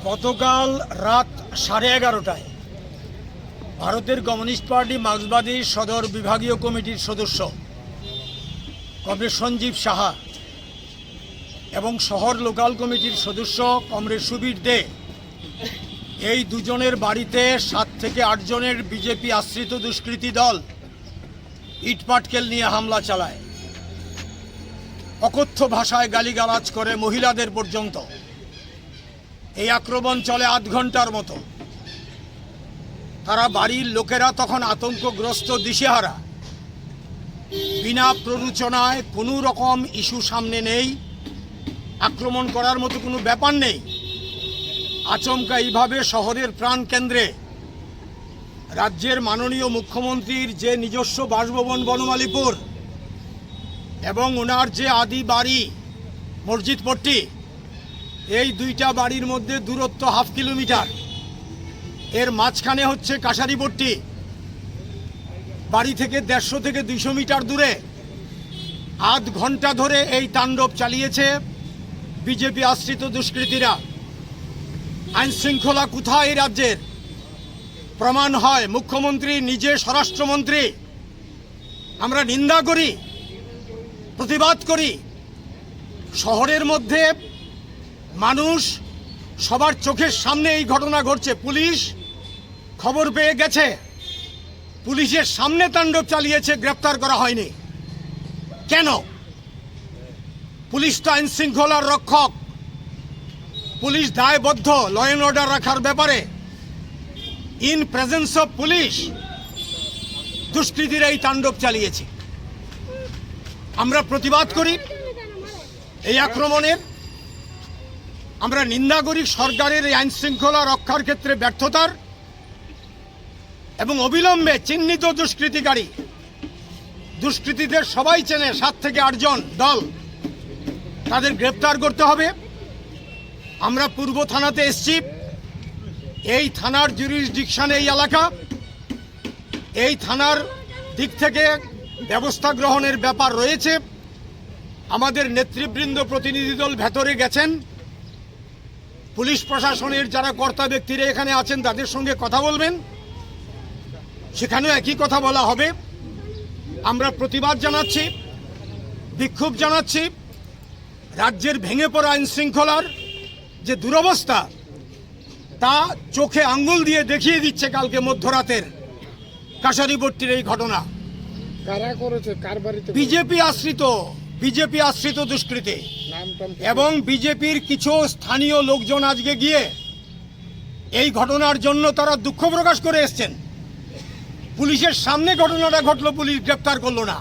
গতকাল রাত 11:30টায় ভারতের কমিউনিস্ট পার্টি মার্ক্সবাদী সদর বিভাগীয় কমিটির সদস্য কমরেড সঞ্জীব সাহা এবং শহর লোকাল কমিটির সদস্য কমরেড সুবীর দে এই দুজনের বাড়িতে 7 থেকে 8 জনের বিজেপি আশ্রিত দুষ্কৃতী দল ইটপাটকেল নিয়ে হামলা চালায়। অকথ্য ভাষায় গালিগালাজ করে মহিলাদের পর্যন্ত। এই আক্রমণ চলে আধ ঘন্টার মতো। তারা বাড়ির লোকেরা তখন আতঙ্কগ্রস্ত, দিশেহারা। বিনা প্ররোচনায় কোনো রকম ইস্যু সামনে নেই, আক্রমণ করার মতো কোনো ব্যাপার নেই। আচমকা এইভাবে শহরের প্রাণকেন্দ্রে রাজ্যের মাননীয় মুখ্যমন্ত্রীর যে নিজস্ব বাসভবন বনমালীপুর এবং ওনার যে আদি বাড়ি মসজিদপট্টি, এই দুইটা বাড়ির মধ্যে দূরত্ব 1/2 কিলোমিটার। এর মাঝখানে হচ্ছে কাশারিপট্টি। বাড়ি থেকে 150 থেকে 200 মিটার দূরে আধ ঘন্টা ধরে এই তাণ্ডব চালিয়েছে বিজেপি আশ্রিত দুষ্কৃতীরা। আইন শৃঙ্খলা কোথায় এই রাজ্যের? প্রমাণ হয় মুখ্যমন্ত্রী নিজে, স্বরাষ্ট্রমন্ত্রী। আমরা নিন্দা করি, প্রতিবাদ করি। শহরের মধ্যে মানুষ সবার চোখের সামনে এই ঘটনা ঘটছে। পুলিশ খবর পেয়ে গেছে, পুলিশের সামনে তাণ্ডব চালিয়েছে, গ্রেপ্তার করা হয়নি কেন? পুলিশ তো আইন শৃঙ্খলার রক্ষক, পুলিশ দায়বদ্ধ ল অ্যান্ড অর্ডার রাখার ব্যাপারে। ইন প্রেজেন্স অফ পুলিশ দুষ্কৃতীরা এই তাণ্ডব চালিয়েছে। আমরা প্রতিবাদ করি এই আক্রমণের। আমরা নিন্দা করি সরকারের এই আইন শৃঙ্খলা রক্ষার ক্ষেত্রে ব্যর্থতার, এবং অবিলম্বে চিহ্নিত দুষ্কৃতিকারী, দুষ্কৃতীদের সবাই চেনে, 7 থেকে 8 জন দল, তাদের গ্রেপ্তার করতে হবে। আমরা পূর্ব থানাতে এসছি। এই থানার জুরিসডিকশন এই এলাকা, এই থানার দিক থেকে ব্যবস্থা গ্রহণের ব্যাপার রয়েছে। আমাদের নেতৃবৃন্দ, প্রতিনিধি দল ভেতরে গেছেন। পুলিশ প্রশাসনের যারা কর্তা ব্যক্তিরা এখানে আছেন তাদের সঙ্গে কথা বলবেন, সেখানেও একই কথা বলা হবে। আমরা প্রতিবাদ জানাচ্ছি, বিক্ষোভ জানাচ্ছি। রাজ্যের ভেঙে পড়া আইন শৃঙ্খলার যে দুরবস্থা, তা চোখে আঙ্গুল দিয়ে দেখিয়ে দিচ্ছে কালকে মধ্যরাতের কাশারিপট্টির এই ঘটনা। কারা করেছে, কার বাড়িতে? বিজেপি আশ্রিত দুষ্কৃতী এবং বিজেপির কিছু স্থানীয় লোকজন আজকে গিয়ে এই ঘটনার জন্য তারা দুঃখ প্রকাশ করে এসছেন। পুলিশের সামনে ঘটনাটা ঘটলো, পুলিশ গ্রেপ্তার করলো না।